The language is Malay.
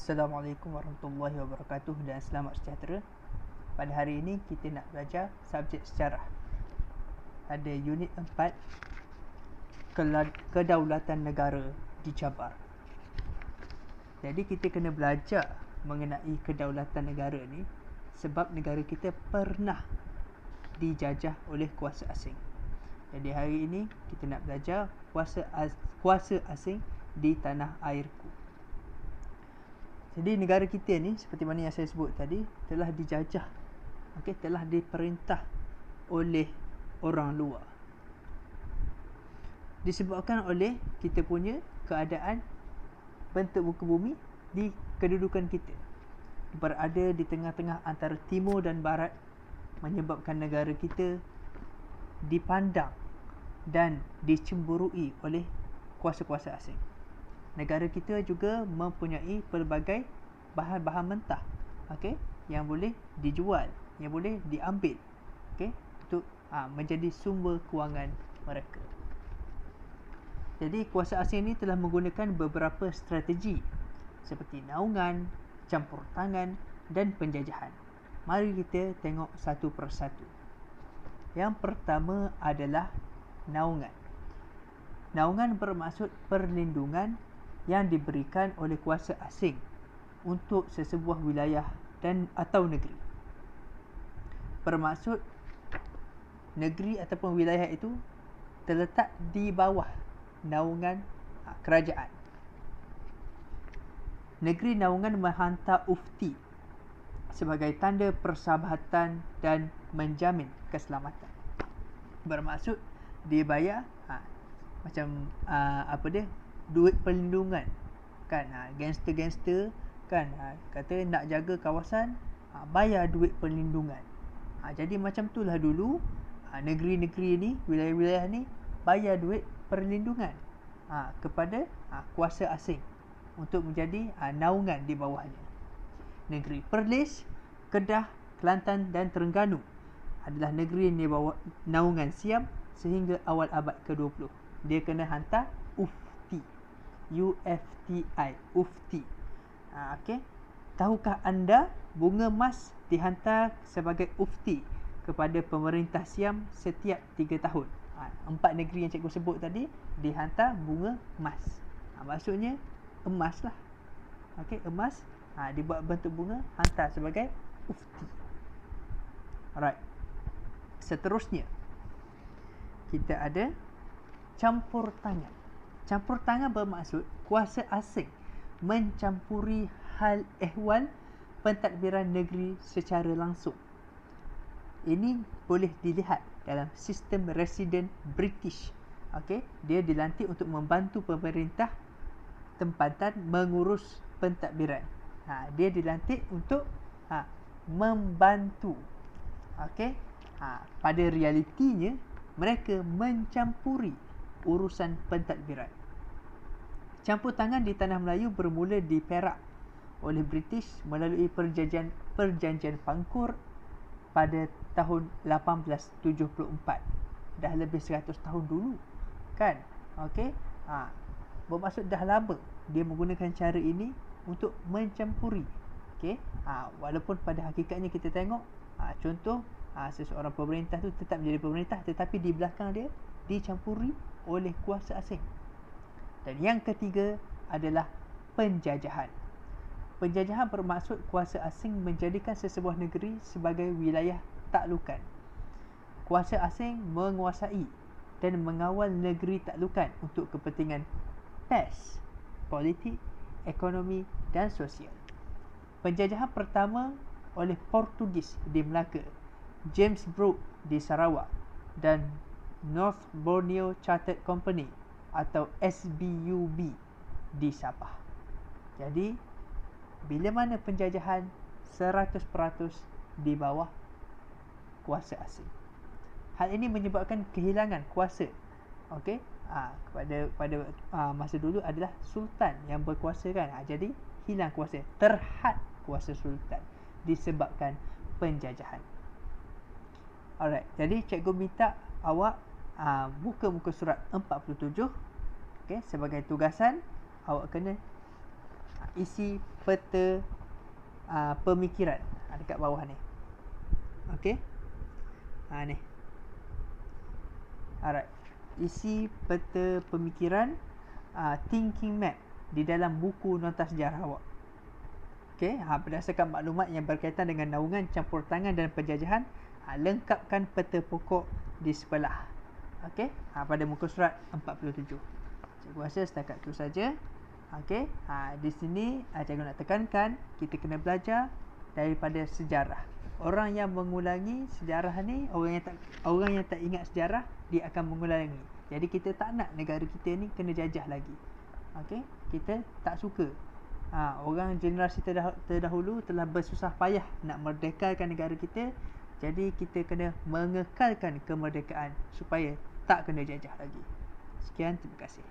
Assalamualaikum warahmatullahi wabarakatuh dan selamat sejahtera. Pada hari ini kita nak belajar subjek sejarah. Ada unit 4, kedaulatan negara dicabar. Jadi kita kena belajar mengenai kedaulatan negara ni sebab negara kita pernah dijajah oleh kuasa asing. Jadi hari ini kita nak belajar kuasa asing di tanah airku. Jadi negara kita ni seperti mana yang saya sebut tadi telah dijajah, telah diperintah oleh orang luar. Disebabkan oleh kita punya keadaan bentuk muka bumi di kedudukan kita berada di tengah-tengah antara timur dan barat, menyebabkan negara kita dipandang dan dicemburui oleh kuasa-kuasa asing. Negara kita juga mempunyai pelbagai bahan-bahan mentah yang boleh dijual, yang boleh diambil untuk menjadi sumber kewangan mereka. Jadi kuasa asing ini telah menggunakan beberapa strategi seperti naungan, campur tangan dan penjajahan. Mari kita tengok satu persatu. Yang pertama adalah naungan. Naungan bermaksud perlindungan yang diberikan oleh kuasa asing untuk sesebuah wilayah dan atau negeri. Bermaksud negeri ataupun wilayah itu terletak di bawah naungan kerajaan. Negeri naungan menghantar ufti sebagai tanda persahabatan dan menjamin keselamatan. Bermaksud dia bayar macam duit perlindungan kan, gangster-gangster kan, kata nak jaga kawasan, bayar duit perlindungan. Jadi macam itulah dulu negeri-negeri ni, wilayah-wilayah ni bayar duit perlindungan kepada kuasa asing untuk menjadi naungan di bawahnya. Negeri Perlis, Kedah, Kelantan dan Terengganu adalah negeri yang di bawah naungan Siam sehingga awal abad ke-20. Dia kena hantar ufti, ufti. Tahukah anda bunga emas dihantar sebagai ufti kepada pemerintah Siam setiap 3 tahun. 4 negeri yang cikgu sebut tadi dihantar bunga emas. Maksudnya emas lah. Emas dibuat bentuk bunga, hantar sebagai ufti. Alright. Seterusnya kita ada campur tangan. Campur tangan bermaksud kuasa asing mencampuri hal ehwal pentadbiran negeri secara langsung. Ini boleh dilihat dalam sistem residen British. Dia dilantik untuk membantu pemerintah tempatan mengurus pentadbiran. Dia dilantik untuk membantu. Pada realitinya mereka mencampuri urusan pentadbiran. Campur tangan di tanah Melayu bermula di Perak oleh British melalui perjanjian Pangkur pada tahun 1874. Dah lebih 100 tahun dulu kan. Bermaksud dah lama dia menggunakan cara ini untuk mencampuri. Walaupun pada hakikatnya kita tengok contoh seseorang pemerintah tu tetap menjadi pemerintah, tetapi di belakang dia dicampuri oleh kuasa asing. Dan yang ketiga adalah penjajahan. Penjajahan bermaksud kuasa asing menjadikan sesebuah negeri sebagai wilayah taklukan. Kuasa asing menguasai dan mengawal negeri taklukan untuk kepentingan PES, politik, ekonomi dan sosial. Penjajahan pertama oleh Portugis di Melaka, James Brooke di Sarawak dan North Borneo Chartered Company atau SBUB di Sabah. Jadi bila mana penjajahan 100% di bawah kuasa asing. Hal ini menyebabkan kehilangan kuasa pada masa dulu adalah sultan yang berkuasa kan. Jadi hilang kuasa, terhad kuasa sultan disebabkan penjajahan. Alright, jadi cikgu minta awak buka muka surat 47. Sebagai tugasan awak kena isi peta pemikiran dekat bawah ni. Okey. Ni. Alright. Isi peta pemikiran thinking map di dalam buku nota sejarah awak. Okey, berdasarkan maklumat yang berkaitan dengan naungan campur tangan dan penjajahan, lengkapkan peta pokok di sebelah. Okey, pada muka surat 47. Cikgu rasa setakat itu saja. Okey, di sini cikgu nak tekankan kita kena belajar daripada sejarah. Orang yang mengulangi sejarah ni, orang yang tak ingat sejarah, dia akan mengulangi. Jadi kita tak nak negara kita ni kena jajah lagi. Okey, kita tak suka. Orang generasi terdahulu telah bersusah payah nak merdekakan negara kita. Jadi kita kena mengekalkan kemerdekaan supaya tak kena jajah lagi. Sekian, terima kasih.